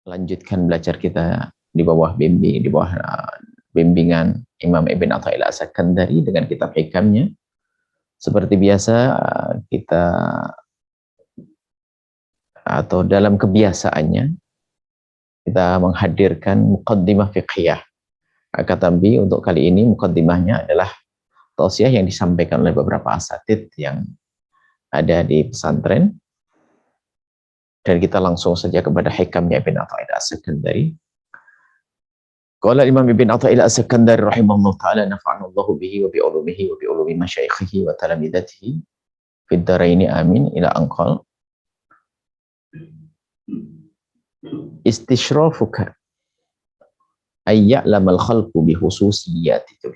lanjutkan belajar kita di bawah bimbingan Imam Ibn Athaillah As-Sakandari dengan kitab hikamnya. Seperti biasa kita atau dalam kebiasaannya kita menghadirkan muqaddimah fiqhiyah. Tapi untuk kali ini muqaddimahnya adalah tausiah yang disampaikan oleh beberapa asatidz yang ada di pesantren. Dan kita langsung saja kepada hikamnya Ibn Athaillah As-Sakandari. Qala Imam Ibn Athaillah As-Sakandari rahimahullah ta'ala nafa'anallahu bihi wa bi'ulumihi wa bi'ulumi masyaikhihi wa talamidatihi fid dharaini amin ila anqal istishrafuka ay ya'lamal khalqu bi khususiyatika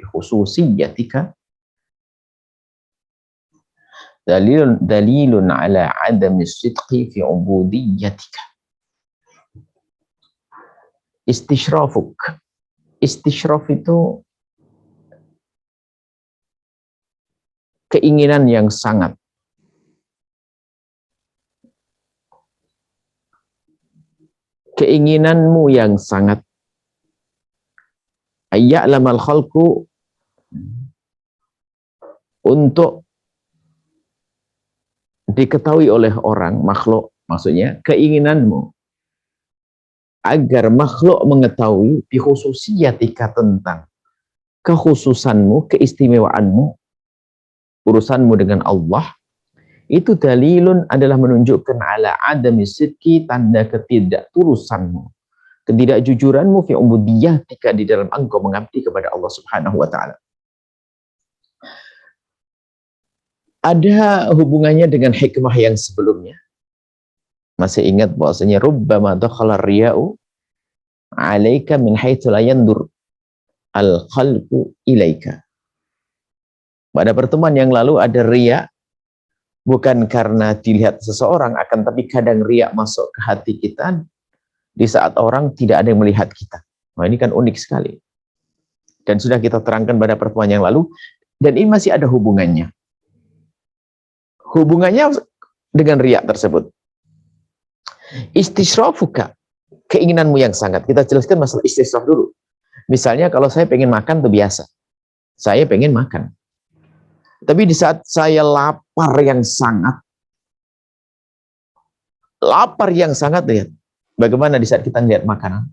dalilun ala adami sidqi fi ubudiyyatika. Istishrafuk, istishraf itu keinginan yang sangat, keinginanmu yang sangat, ayya'lamal khalqu, untuk diketahui oleh orang, makhluk, maksudnya keinginanmu agar makhluk mengetahui bikhususiyatika, tentang kekhususanmu, keistimewaanmu, urusanmu dengan Allah. Itu dalilun, adalah menunjukkan ala adami sidqi, tanda ketidaktulusanmu, ketidakjujuranmu fi ubudiyyatika, di dalam engkau mengabdi kepada Allah Subhanahu wa taala. Ada hubungannya dengan hikmah yang sebelumnya. Masih ingat bahwasanya rubbama dakhala riya'u 'alaika min haitsu la yandur al-qalbu ilaika. Pada pertemuan yang lalu ada riya, bukan karena dilihat seseorang, akan tapi kadang riya masuk ke hati kita di saat orang tidak ada yang melihat kita. Nah, ini kan unik sekali. Dan sudah kita terangkan pada pertemuan yang lalu, dan ini masih ada hubungannya. Hubungannya dengan riya tersebut. Istishrafuka, keinginanmu yang sangat. Kita jelaskan masalah istishraf dulu. Misalnya kalau saya pengen makan itu biasa. Saya pengen makan. Tapi di saat saya lapar yang sangat, lihat. Bagaimana di saat kita lihat makanan?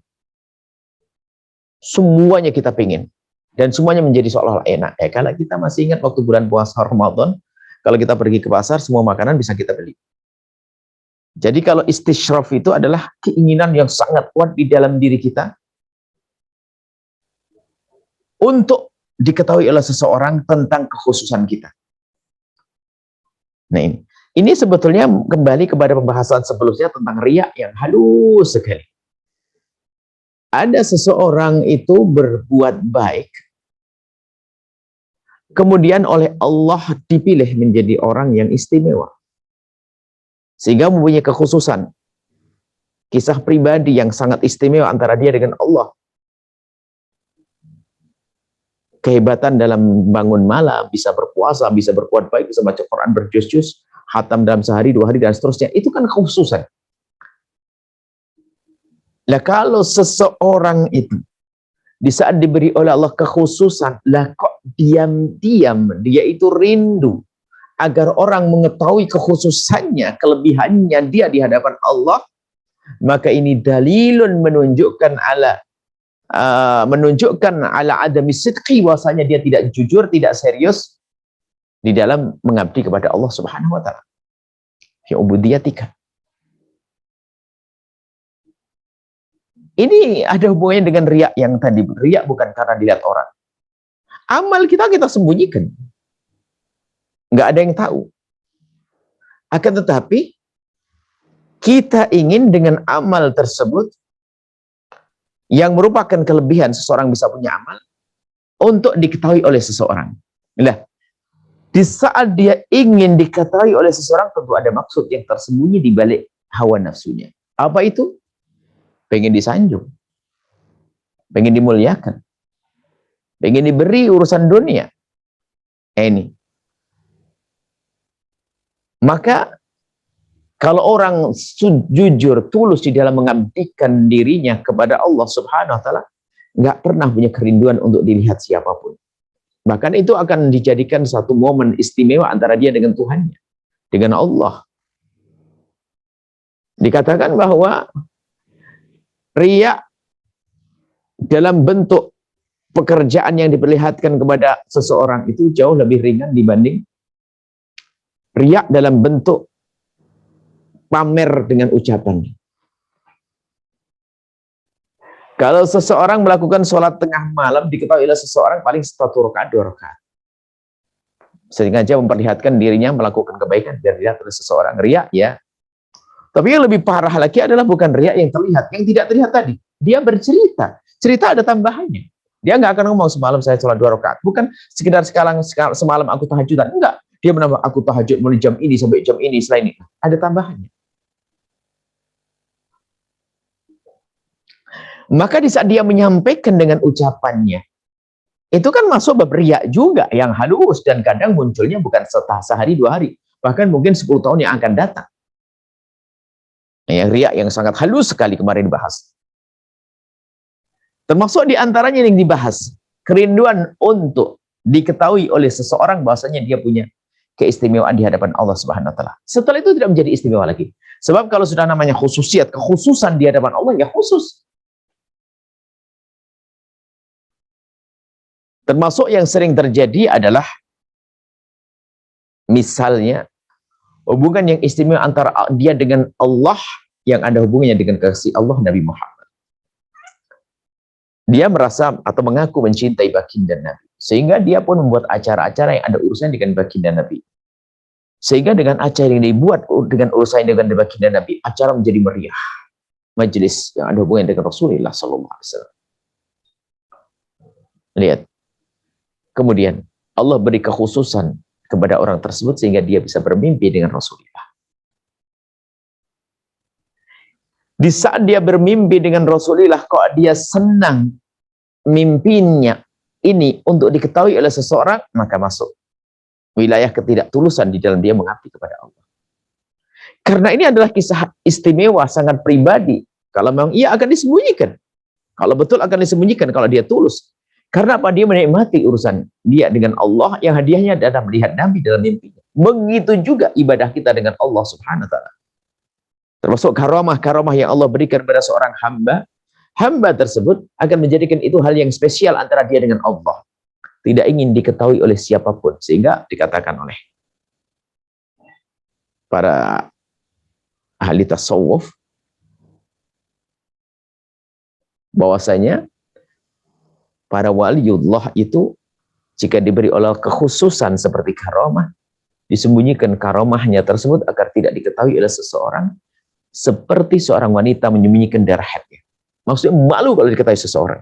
Semuanya kita pengen. Dan semuanya menjadi seolah-olah enak. Kalau kita masih ingat waktu bulan puasa Ramadan, kalau kita pergi ke pasar, semua makanan bisa kita beli. Jadi kalau istishraf itu adalah keinginan yang sangat kuat di dalam diri kita untuk diketahui oleh seseorang tentang kekhususan kita. Nah ini sebetulnya kembali kepada pembahasan sebelumnya tentang riya yang halus sekali. Ada seseorang itu berbuat baik, kemudian oleh Allah dipilih menjadi orang yang istimewa, sehingga mempunyai kekhususan, kisah pribadi yang sangat istimewa antara dia dengan Allah. Kehebatan dalam bangun malam, bisa berpuasa, bisa berbuat baik, bisa baca Quran berjuz-juz, khatam dalam sehari, 2 hari, dan seterusnya. Itu kan kekhususan. Lah kalau seseorang itu di saat diberi oleh Allah kekhususan, lah kok diam-diam dia itu rindu agar orang mengetahui kekhususannya, kelebihannya dia di hadapan Allah, maka ini dalilun menunjukkan ala adami sidqi, bahwasanya dia tidak jujur, tidak serius di dalam mengabdi kepada Allah Subhanahu wa taala. Fi ubudiyyatika. Ini ada hubungannya dengan riya yang tadi. Riya bukan karena dilihat orang. Amal kita sembunyikan. Nggak ada yang tahu. Akan tetapi kita ingin dengan amal tersebut yang merupakan kelebihan seseorang bisa punya amal untuk diketahui oleh seseorang. Nah, di saat dia ingin diketahui oleh seseorang, tentu ada maksud yang tersembunyi di balik hawa nafsunya. Apa itu? Pengen disanjung, pengen dimuliakan, pengen diberi urusan dunia. Ini. Maka Kalau orang jujur, tulus di dalam mengabdikan dirinya kepada Allah Subhanahu wa taala, nggak pernah punya kerinduan untuk dilihat siapapun. Bahkan itu akan dijadikan satu momen istimewa antara dia dengan Tuhannya, dengan Allah. Dikatakan bahwa riya dalam bentuk pekerjaan yang diperlihatkan kepada seseorang itu jauh lebih ringan dibanding riya dalam bentuk pamer dengan ucapan. Kalau seseorang melakukan sholat tengah malam, diketahui oleh seseorang paling 1 rakaat 2 rakaat. Sengaja memperlihatkan dirinya melakukan kebaikan biar dilihat oleh seseorang. Riya ya. Tapi yang lebih parah lagi adalah bukan riya yang terlihat, yang tidak terlihat tadi. Dia bercerita. Cerita ada tambahannya. Dia nggak akan ngomong semalam saya sholat 2 rakaat. Bukan sekedar semalam aku tahajudan. Enggak. Dia menambah aku tahajud mulai jam ini sampai jam ini, selain itu. Ada tambahannya. Maka di saat dia menyampaikan dengan ucapannya, itu kan masuk bab riya juga yang halus dan kadang munculnya bukan sehari 2 hari, bahkan mungkin 10 tahun yang akan datang. Yang riya yang sangat halus sekali kemarin dibahas. Termasuk di antaranya yang dibahas, kerinduan untuk diketahui oleh seseorang bahwasanya dia punya keistimewaan di hadapan Allah Subhanahu wa taala. Setelah itu tidak menjadi istimewa lagi. Sebab kalau sudah namanya khususiat, kekhususan di hadapan Allah ya khusus. Termasuk yang sering terjadi adalah misalnya hubungan yang istimewa antara dia dengan Allah yang ada hubungannya dengan kasih Allah Nabi Muhammad. Dia merasa atau mengaku mencintai baginda Nabi. Sehingga dia pun membuat acara-acara yang ada urusan dengan baginda Nabi. Sehingga dengan acara yang dibuat dengan urusan dengan baginda Nabi, acara menjadi meriah. Majelis yang ada hubungan dengan Rasulullah SAW. Lihat. Kemudian Allah beri kekhususan kepada orang tersebut sehingga dia bisa bermimpi dengan Rasulullah. Di saat dia bermimpi dengan Rasulullah, kok dia senang mimpinya ini untuk diketahui oleh seseorang, maka masuk wilayah ketidaktulusan di dalam dia mengabdi kepada Allah. Karena ini adalah kisah istimewa, sangat pribadi. Kalau memang ia akan disembunyikan. Kalau betul akan disembunyikan kalau dia tulus. Karena apa? Dia menikmati urusan dia dengan Allah yang hadiahnya adalah melihat Nabi dalam mimpinya. Begitu juga ibadah kita dengan Allah Subhanahu wa taala. Termasuk karamah-karamah yang Allah berikan kepada seorang hamba. Hamba tersebut akan menjadikan itu hal yang spesial antara dia dengan Allah. Tidak ingin diketahui oleh siapapun. Sehingga dikatakan oleh para ahli tasawuf bahwasanya para waliullah itu jika diberi oleh kekhususan seperti karamah, disembunyikan karamahnya tersebut agar tidak diketahui oleh seseorang, seperti seorang wanita menyembunyikan darah haidnya. Maksudnya malu kalau diketahui seseorang.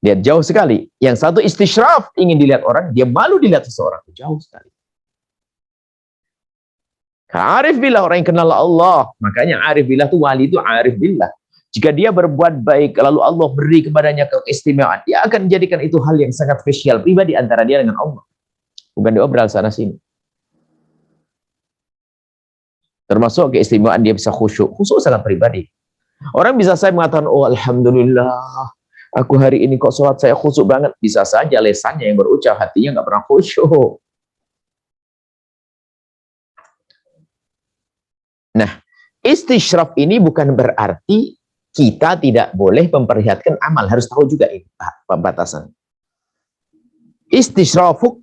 Dia jauh sekali. Yang satu istisyraf, ingin dilihat orang, dia malu dilihat seseorang. Jauh sekali. Arif billah, orang yang kenal Allah. Makanya arif billah itu wali itu arif billah. Jika dia berbuat baik, lalu Allah beri kepadanya keistimewaan, dia akan menjadikan itu hal yang sangat spesial pribadi antara dia dengan Allah. Bukan diobral sana sini. Termasuk keistimewaan dia bisa khusyuk. Khusyuk sangat pribadi. Orang bisa saya mengatakan, oh alhamdulillah, aku hari ini kok sholat saya khusyuk banget. Bisa saja lesannya yang berucap, hatinya nggak pernah khusyuk. Nah, istisyraf ini bukan berarti kita tidak boleh memperlihatkan amal. Harus tahu juga ini pembatasan. Istisyrafuk,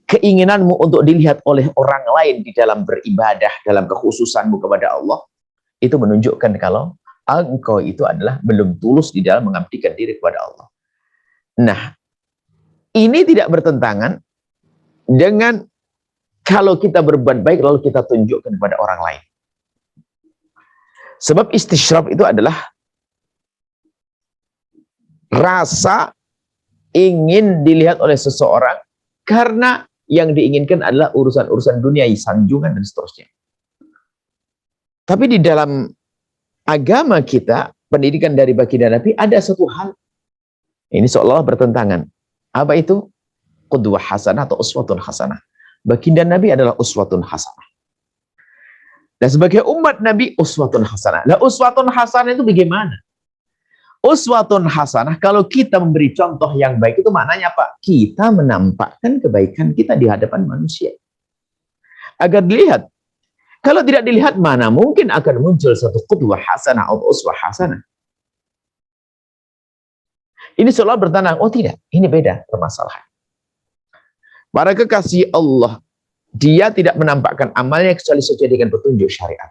keinginanmu untuk dilihat oleh orang lain di dalam beribadah, dalam kekhususanmu kepada Allah, itu menunjukkan kalau engkau itu adalah belum tulus di dalam mengabdikan diri kepada Allah. Nah, ini tidak bertentangan dengan kalau kita berbuat baik lalu kita tunjukkan kepada orang lain. Sebab istisyraf itu adalah rasa ingin dilihat oleh seseorang karena yang diinginkan adalah urusan-urusan dunia, sanjungan dan seterusnya. Tapi di dalam agama kita, pendidikan dari baginda Nabi, ada satu hal ini seolah-olah bertentangan. Apa itu? Qudwah hasanah atau uswatun hasanah. Baginda Nabi adalah uswatun hasanah. Dan sebagai umat Nabi, uswatun hasanah. Nah, uswatun hasanah itu bagaimana? Uswatun hasanah, kalau kita memberi contoh yang baik itu maknanya apa? Kita menampakkan kebaikan kita di hadapan manusia. Agar dilihat. Kalau tidak dilihat, mana mungkin akan muncul satu qudwah hasanah atau uswah hasanah. Ini seolah bertanda, oh tidak, ini beda permasalahan. Para kekasih Allah, dia tidak menampakkan amalnya kecuali sesuai dengan petunjuk syariat.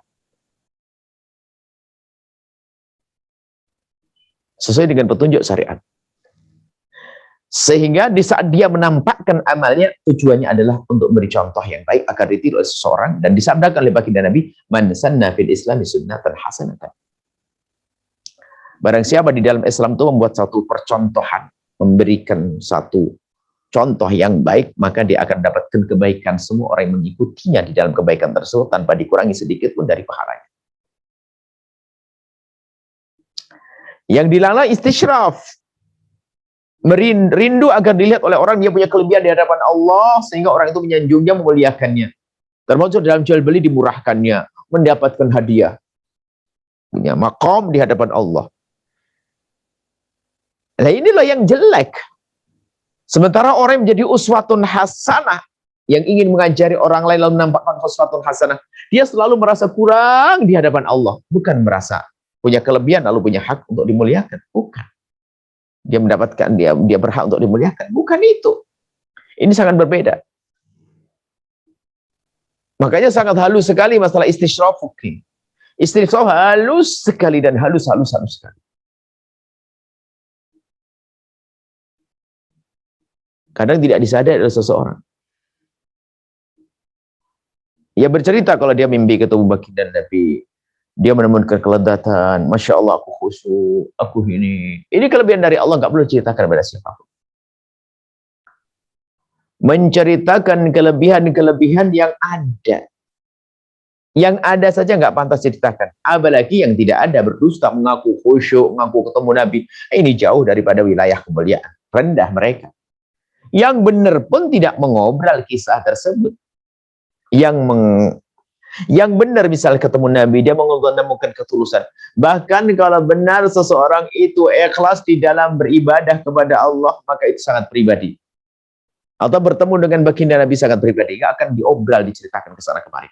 Sesuai dengan petunjuk syariat. Sehingga di saat dia menampakkan amalnya, tujuannya adalah untuk memberi contoh yang baik agar ditiru oleh seseorang, dan disabdakan oleh baginda Nabi, man sanna fil islami sunnatan hasanatan. Barang siapa di dalam Islam itu membuat satu percontohan, memberikan satu contoh yang baik, maka dia akan dapatkan kebaikan. Semua orang yang mengikutinya di dalam kebaikan tersebut tanpa dikurangi sedikit pun dari pahalanya. Yang dilarang istisyraf, merindu agar dilihat oleh orang dia punya kelebihan di hadapan Allah, sehingga orang itu menyanjungnya, memuliakannya. Termasuk dalam jual beli dimurahkannya, mendapatkan hadiah, punya maqam di hadapan Allah. Nah, inilah yang jelek. Sementara orang yang menjadi uswatun hasanah, yang ingin mengajari orang lain lalu menampakkan uswatun hasanah, dia selalu merasa kurang di hadapan Allah, bukan merasa punya kelebihan lalu punya hak untuk dimuliakan, bukan. Dia mendapatkan, dia berhak untuk dimuliakan, bukan itu. Ini sangat berbeda. Makanya sangat halus sekali masalah istisyraf fikih. Istisyraf halus sekali dan halus sekali. Kadang tidak disadari oleh seseorang. Ia bercerita kalau dia mimpi ketemu baginda Nabi, dia menemukan kelezatan, masya Allah aku khusyuk, aku ini. Ini kelebihan dari Allah, nggak perlu ceritakan kepada siapapun. Menceritakan kelebihan-kelebihan yang ada. Yang ada saja nggak pantas diceritakan. Apalagi yang tidak ada, berdusta, mengaku khusyuk, mengaku ketemu Nabi. Ini jauh daripada wilayah kemuliaan. Rendah mereka. Yang benar pun tidak mengobrol kisah tersebut. Yang benar misalnya ketemu Nabi, dia menemukan ketulusan. Bahkan kalau benar seseorang itu ikhlas di dalam beribadah kepada Allah, maka itu sangat pribadi. Atau bertemu dengan baginda Nabi sangat pribadi, nggak akan diobrol, diceritakan ke sana kemari.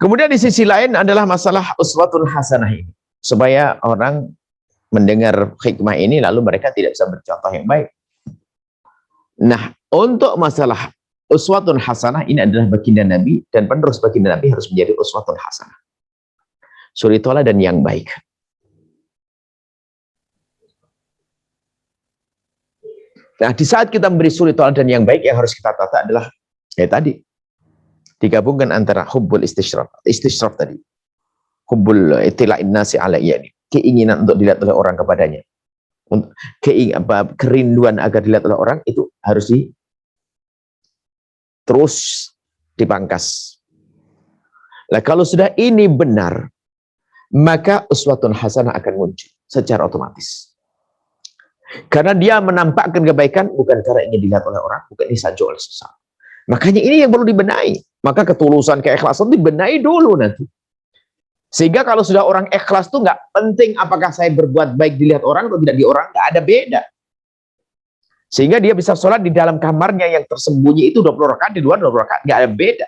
Kemudian di sisi lain adalah masalah uswatun hasanah ini. Supaya orang mendengar hikmah ini lalu mereka tidak bisa bercontoh yang baik. Nah, untuk masalah uswatun hasanah ini adalah baginda Nabi, dan penerus baginda Nabi harus menjadi uswatun hasanah. Suri dan yang baik. Nah, di saat kita memberi suri dan yang baik, yang harus kita tata adalah tadi digabungkan antara hubbul istisyraf tadi, hubbul itila'in nasi alaiyani, keinginan untuk dilihat oleh orang kepadanya, kerinduan agar dilihat oleh orang, itu harus terus dipangkas. Nah, kalau sudah ini benar, maka uswatun hasanah akan muncul secara otomatis. Karena dia menampakkan kebaikan bukan karena ingin dilihat oleh orang, bukan disanjung oleh sesama. Makanya ini yang perlu dibenahi. Maka ketulusan, keikhlasan dibenahi dulu nanti. Sehingga kalau sudah orang ikhlas tuh nggak penting apakah saya berbuat baik dilihat orang atau tidak di orang, nggak ada beda. Sehingga dia bisa sholat di dalam kamarnya yang tersembunyi itu 20 rakaat, di luar 20 rakaat, nggak ada beda.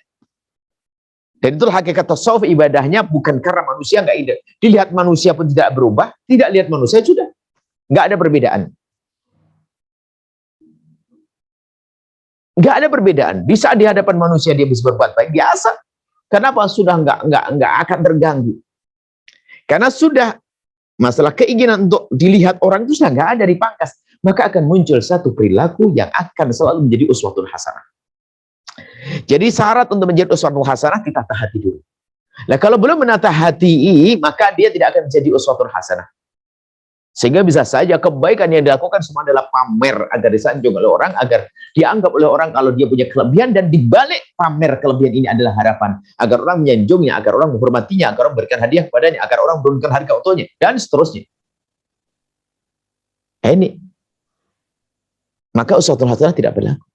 Dan itu hakikat tasawuf, ibadahnya bukan karena manusia nggak ide. Dilihat manusia pun tidak berubah, tidak lihat manusia sudah. Nggak ada perbedaan. Nggak ada perbedaan. Di saat di hadapan manusia dia bisa berbuat baik, biasa. Kenapa? Sudah nggak akan terganggu. Karena sudah masalah keinginan untuk dilihat orang itu sudah nggak ada, dipangkas. Maka akan muncul satu perilaku yang akan selalu menjadi uswatun hasanah. Jadi syarat untuk menjadi uswatun hasanah, kita tata hati dulu. Nah, kalau belum menata hati, maka dia tidak akan menjadi uswatun hasanah. Sehingga bisa saja kebaikan yang dilakukan semua adalah pamer agar disanjung oleh orang, agar dianggap oleh orang kalau dia punya kelebihan, dan dibalik pamer kelebihan ini adalah harapan agar orang menyanjungnya, agar orang menghormatinya, agar orang memberikan hadiah kepadanya, agar orang menurunkan harga untuknya, dan seterusnya. Ini maka uswatun hasanah tidak berlaku.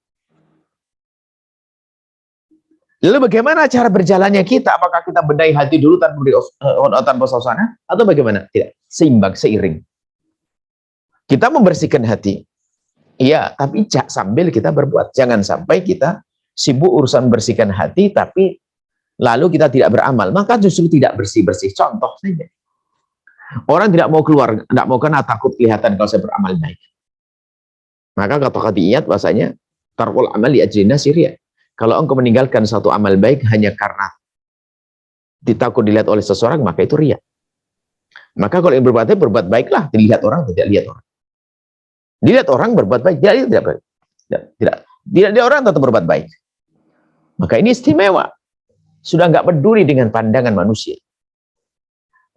Lalu bagaimana cara berjalannya kita? Apakah kita benahi hati dulu tanpa suasana? Atau bagaimana? Tidak. Seimbang, seiring. Kita membersihkan hati. Iya, tapi sambil kita berbuat. Jangan sampai kita sibuk urusan membersihkan hati, tapi lalu kita tidak beramal. Maka justru tidak bersih-bersih. Contoh saja. Orang tidak mau keluar, tidak mau kena, takut kelihatan kalau saya beramal baik. Maka kata qat'iyat bahasanya, tarkul amal li ajlina sirya. Kalau engkau meninggalkan satu amal baik hanya karena ditakut dilihat oleh seseorang, maka itu riya. Maka kalau yang berbuat baiklah, dilihat orang, tidak lihat orang. Dilihat orang berbuat baik, tidak baik. Tidak dilihat orang tetap berbuat baik. Maka ini istimewa. Sudah nggak peduli dengan pandangan manusia.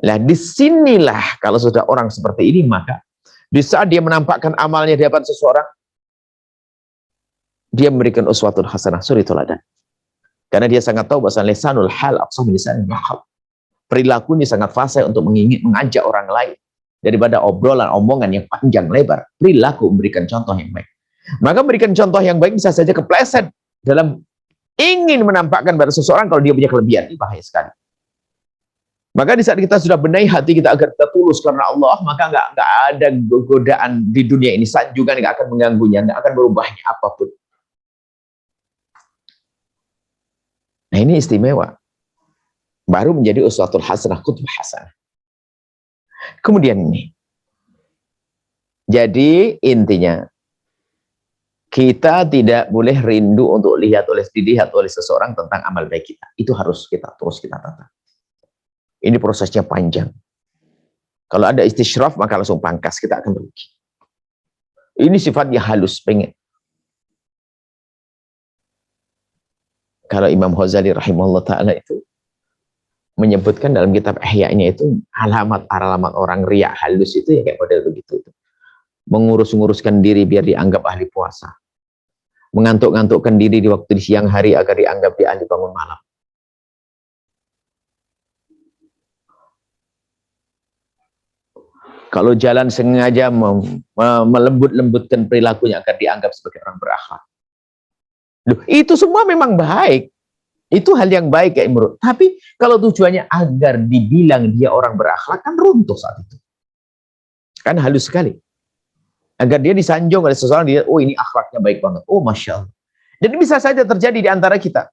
Nah, disinilah kalau sudah orang seperti ini, maka di saat dia menampakkan amalnya di hadapan seseorang, dia memberikan uswatun hasanah, suri teladan. Karena dia sangat tahu bahwa lisanul hal aqsam min lisanil maqal. Perilaku ini sangat fasih untuk mengajak orang lain daripada obrolan, omongan yang panjang lebar. Perilaku memberikan contoh yang baik. Maka memberikan contoh yang baik bisa saja kepleset dalam ingin menampakkan pada seseorang kalau dia punya kelebihan. Ini bahaya sekali. Maka di saat kita sudah benahi hati kita agar kita tulus karena Allah, maka nggak ada godaan di dunia ini, sanjungan nggak akan mengganggunya, nggak akan berubahnya apapun. Nah, ini istimewa. Baru menjadi uswatul hasanah, qudwah hasanah. Kemudian ini. Jadi intinya, kita tidak boleh rindu untuk dilihat oleh seseorang tentang amal baik kita. Itu harus terus kita tata. Ini prosesnya panjang. Kalau ada istisyraf, maka langsung pangkas, kita akan merugi. Ini sifatnya halus, pengen. Kalau Imam Ghazali rahimahullah ta'ala itu menyebutkan dalam kitab Ihya-nya itu alamat orang riya halus itu ya kayak model begitu itu. Mengurus-nguruskan diri biar dianggap ahli puasa. Mengantuk-ngantukkan diri di waktu di siang hari agar dianggap dia ahli bangun malam. Kalau jalan sengaja melembut-lembutkan perilakunya agar dianggap sebagai orang berakhlak. Loh, itu semua memang baik. Itu hal yang baik kayak menurut. Tapi kalau tujuannya agar dibilang dia orang berakhlak, kan runtuh saat itu. Kan halus sekali. Agar dia disanjung oleh seseorang, dia, oh ini akhlaknya baik banget. Oh Masya Allah. Jadi bisa saja terjadi di antara kita.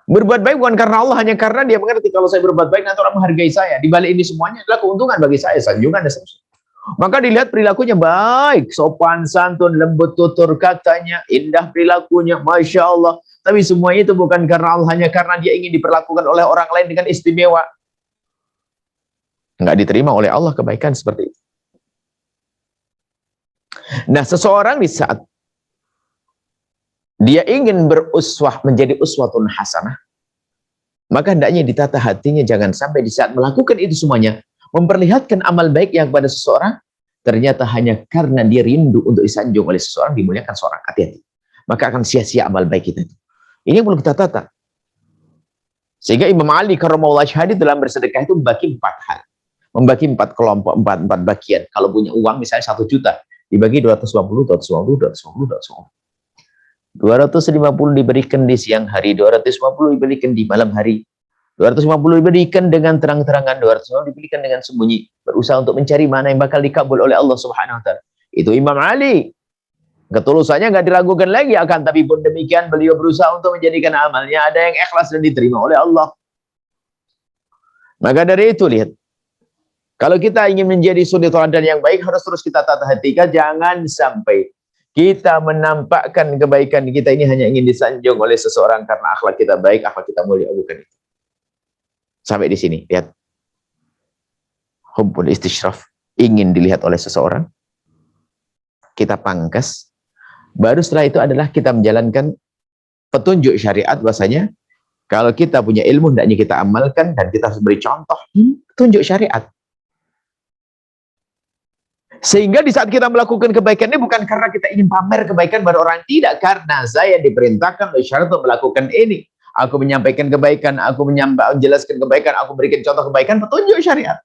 Berbuat baik bukan karena Allah, hanya karena dia mengerti kalau saya berbuat baik nanti orang menghargai saya. Di balik ini semuanya adalah keuntungan bagi saya, sanjungan dan seterusnya. Maka dilihat perilakunya baik, sopan santun, lembut tutur katanya, indah perilakunya, Masya Allah. Tapi semua itu bukan karena Allah, hanya karena dia ingin diperlakukan oleh orang lain dengan istimewa. Nggak diterima oleh Allah kebaikan seperti itu. Nah, seseorang di saat dia ingin beruswah, menjadi uswatun hasanah, maka hendaknya ditata hatinya, jangan sampai di saat melakukan itu semuanya, memperlihatkan amal baik yang pada seseorang, ternyata hanya karena dia rindu untuk disanjung oleh seseorang, dimuliakan seorang. Hati-hati. Maka akan sia-sia amal baik kita itu. Ini yang perlu kita tata. Sehingga Imam Ali karramallahu wajhahu dalam bersedekah itu membagi 4 hal. Membagi 4 kelompok, 4 bagian. Kalau punya uang misalnya 1 juta, dibagi 250 diberikan di siang hari, 250 diberikan di malam hari, 250 diberikan dengan terang-terangan, 250 diberikan dengan sembunyi. Berusaha untuk mencari mana yang bakal dikabul oleh Allah Subhanahu wa ta'ala. Itu Imam Ali. Ketulusannya nggak diragukan lagi, akan tapi pun demikian beliau berusaha untuk menjadikan amalnya ada yang ikhlas dan diterima oleh Allah. Maka dari itu lihat, kalau kita ingin menjadi suri teladan yang baik, harus terus kita tata hati. Jangan sampai kita menampakkan kebaikan kita ini hanya ingin disanjung oleh seseorang karena akhlak kita baik, akhlak kita mulia, bukan itu. Sampai di sini, lihat. Hubbul istisyraf, ingin dilihat oleh seseorang. Kita pangkas. Baru setelah itu adalah kita menjalankan petunjuk syariat bahasanya. Kalau kita punya ilmu, hendaknya kita amalkan dan kita harus beri contoh. Petunjuk syariat. Sehingga di saat kita melakukan kebaikan ini bukan karena kita ingin pamer kebaikan pada orang. Tidak, karena saya diperintahkan oleh syariat untuk melakukan ini. Aku menyampaikan kebaikan, aku menjelaskan kebaikan, aku berikan contoh kebaikan, petunjuk syariat.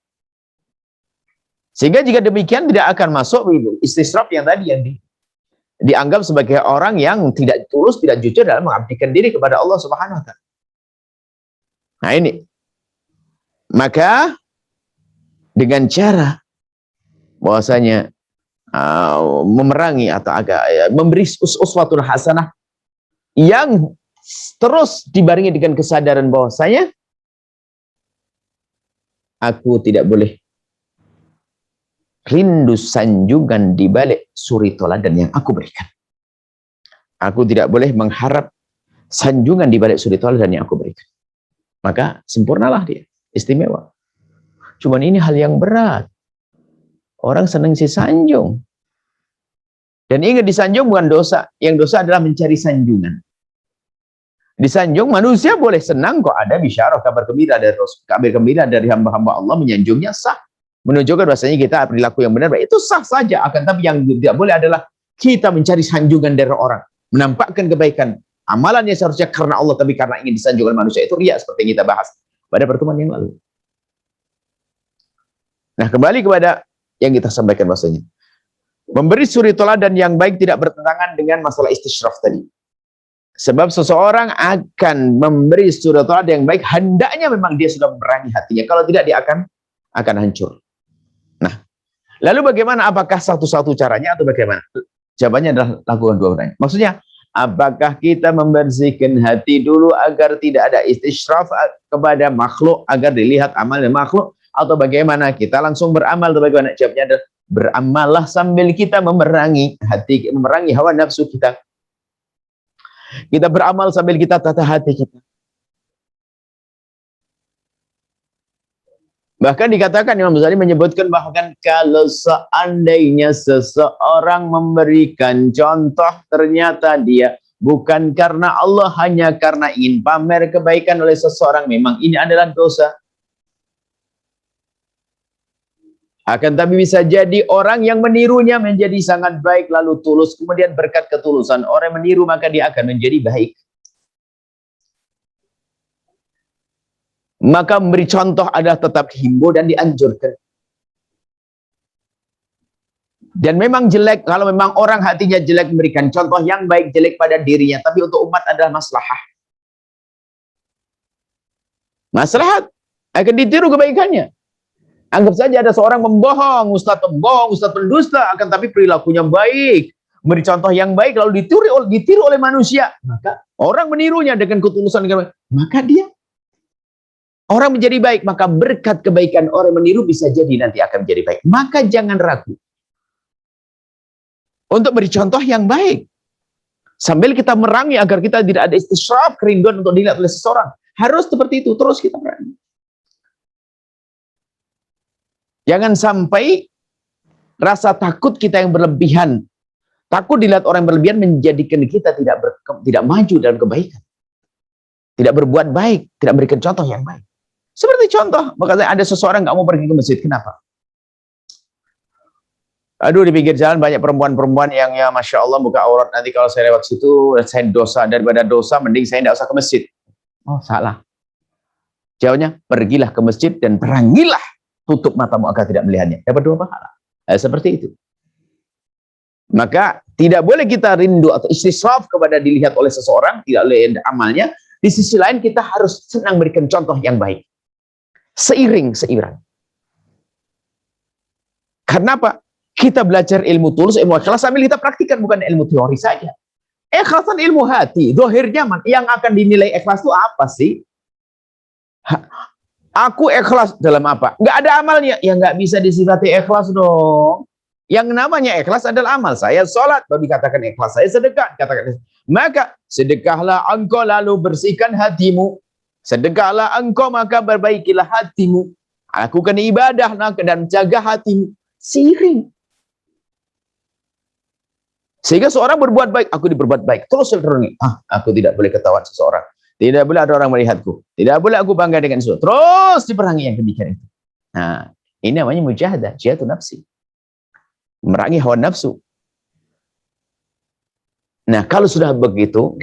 Sehingga jika demikian tidak akan masuk istisraf yang tadi yang dianggap sebagai orang yang tidak tulus, tidak jujur dalam mengabdikan diri kepada Allah Subhanahu wa taala. Nah ini. Maka dengan cara bahwasanya memerangi atau agak memberi uswatun hasanah yang terus dibarengi dengan kesadaran bahwasanya aku tidak boleh rindu sanjungan di balik suri toladan yang aku berikan. Aku tidak boleh mengharap sanjungan di balik suri toladan yang aku berikan. Maka sempurnalah dia, istimewa. Cuman ini hal yang berat. Orang senang si sanjung. Dan ingat, disanjung bukan dosa. Yang dosa adalah mencari sanjungan. Disanjung, manusia boleh senang kok ada bisyarah, kabar gembira dari hamba-hamba Allah menyanjungnya sah. Menunjukkan bahasanya kita perilaku yang benar, itu sah saja. Akan tapi yang tidak boleh adalah kita mencari sanjungan dari orang, menampakkan kebaikan. Amalannya seharusnya karena Allah, tapi karena ingin disanjungkan manusia, itu riya, seperti yang kita bahas pada pertemuan yang lalu. Nah, kembali kepada yang kita sampaikan bahasanya, memberi suri toladan yang baik tidak bertentangan dengan masalah istisyraf tadi. Sebab seseorang akan memberi suri toladan yang baik, hendaknya memang dia sudah memerangi hatinya. Kalau tidak, dia akan hancur. Nah, lalu bagaimana? Apakah satu-satu caranya atau bagaimana? Jawabannya adalah lakukan dua pertanyaan. Maksudnya, apakah kita membersihkan hati dulu agar tidak ada istisyraf kepada makhluk, agar dilihat amalnya makhluk, atau bagaimana? Kita langsung beramal atau bagaimana? Jawabnya adalah beramallah sambil kita memerangi hati, memerangi hawa nafsu kita. Kita beramal sambil kita tata hati kita. Bahkan dikatakan, Imam Ghazali menyebutkan bahkan kalau seandainya seseorang memberikan contoh, ternyata dia bukan karena Allah, hanya karena ingin pamer kebaikan oleh seseorang, memang ini adalah dosa. Akan tapi bisa jadi orang yang menirunya menjadi sangat baik, lalu tulus, kemudian berkat ketulusan orang meniru, maka dia akan menjadi baik. Maka memberi contoh adalah tetap dihimbau dan dianjurkan. Dan memang jelek, kalau memang orang hatinya jelek, memberikan contoh yang baik jelek pada dirinya, tapi untuk umat adalah maslahah. Maslahat akan ditiru kebaikannya. Anggap saja ada seorang membohong, ustadz pendusta, akan tapi perilakunya baik, memberi contoh yang baik, lalu ditiru oleh manusia, maka orang menirunya dengan ketulusan, maka dia orang menjadi baik. Maka berkat kebaikan orang meniru bisa jadi nanti akan menjadi baik. Maka jangan ragu untuk beri contoh yang baik, sambil kita merangi agar kita tidak ada istisyraf, kerinduan untuk dilihat oleh seseorang. Harus seperti itu, terus kita merangi. Jangan sampai rasa takut kita yang berlebihan, takut dilihat orang yang berlebihan, menjadikan kita tidak maju dalam kebaikan, tidak berbuat baik, tidak memberikan contoh yang baik. Seperti contoh, makanya ada seseorang nggak mau pergi ke masjid. Kenapa? Aduh, di pinggir jalan banyak perempuan-perempuan yang ya Masya Allah buka aurat, nanti kalau saya lewat situ saya dosa, daripada dosa mending saya tidak usah ke masjid. Oh, salah. Jawabnya, pergilah ke masjid dan perangilah, tutup matamu agar tidak melihatnya, dapat 2 pahala. Seperti itu. Maka tidak boleh kita rindu atau istisraf kepada dilihat oleh seseorang, tidak oleh amalnya. Di sisi lain kita harus senang berikan contoh yang baik, seiring. Karena apa? Kita belajar ilmu tulus, ilmu ikhlas sambil kita praktikkan, bukan ilmu teori saja. Ikhlasan ilmu hati, dohirnya yang akan dinilai ikhlas itu apa sih? Aku ikhlas dalam apa? Nggak ada amalnya, ya nggak bisa disifati ikhlas dong. Yang namanya ikhlas adalah amal. Saya sholat, babi katakan ikhlas. Saya sedekah, katakan ikhlas. Maka sedekahlah engkau lalu bersihkan hatimu. Sedekahlah engkau maka perbaikilah hatimu. Lakukan ibadah dan jaga hatimu. Seiring. Sehingga seorang berbuat baik, aku diberbuat baik. Terus terus, aku tidak boleh ketahuan seseorang. Tidak boleh ada orang melihatku. Tidak boleh aku bangga dengan sesuatu. Terus diperangi yang demikian itu. Nah, ini namanya mujahadah, jihadun nafsi. Merangi hawa nafsu. Nah, kalau sudah begitu,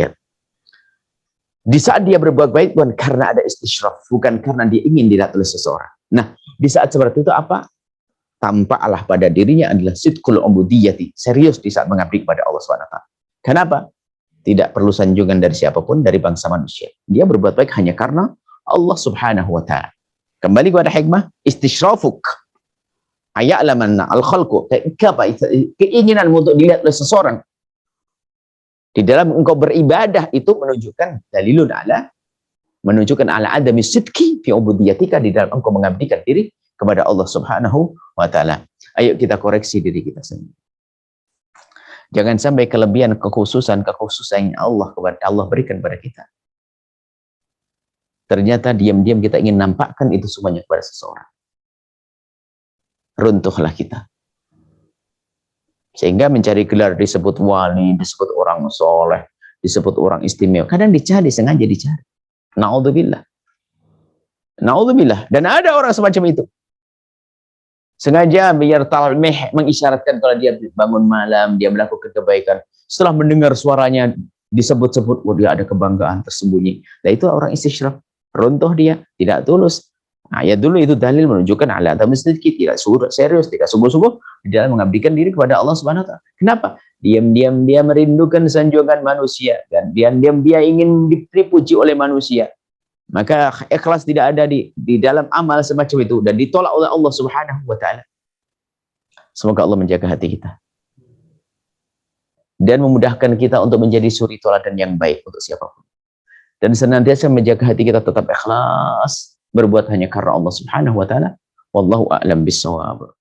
di saat dia berbuat baik, bukan karena ada istisyraf, bukan karena dia ingin dilihat oleh seseorang. Nah, di saat seperti itu apa? tampaklah pada dirinya adalah sidqul ubudiyati, serius di saat mengabdi kepada Allah SWT. Kenapa? Tidak perlu sanjungan dari siapapun dari bangsa manusia. Dia berbuat baik hanya karena Allah Subhanahu wa taala. Kembali kepada hikmah istisyrafuk. Aya'lamanna al-khalqu, keinginanmu untuk dilihat oleh seseorang di dalam engkau beribadah itu menunjukkan ala adami sidqi fi ubudiyatika, di dalam engkau mengabdikan diri kepada Allah Subhanahu wa taala. Ayo kita koreksi diri kita sendiri. Jangan sampai kelebihan kekhususan yang Allah berikan kepada kita, ternyata diam-diam kita ingin nampakkan itu semuanya kepada seseorang. Runtuhlah kita. Sehingga mencari gelar disebut wali, disebut orang soleh, disebut orang istimewa. Kadang dicari, sengaja dicari. Na'udzubillah. Na'udzubillah. Dan ada orang semacam itu. Sengaja biar talmih, mengisyaratkan kalau dia bangun malam, dia melakukan kebaikan. Setelah mendengar suaranya disebut-sebut, dia ada kebanggaan tersembunyi. Nah, itu orang istisyraf. Runtuh dia, tidak tulus. Nah, ya dulu itu dalil menunjukkan ala adami sidqi, tidak serius, tidak sungguh-sungguh di dalam mengabdikan diri kepada Allah Subhanahu wa taala. Kenapa? Diam-diam dia merindukan sanjungan manusia, dan diam-diam dia ingin dipuji oleh manusia. Maka ikhlas tidak ada di dalam amal semacam itu dan ditolak oleh Allah Subhanahu wa taala. Semoga Allah menjaga hati kita dan memudahkan kita untuk menjadi suri toladan yang baik untuk siapapun. Dan senantiasa menjaga hati kita tetap ikhlas, berbuat hanya karena Allah Subhanahu wa taala. Wallahu a'lam bissawab.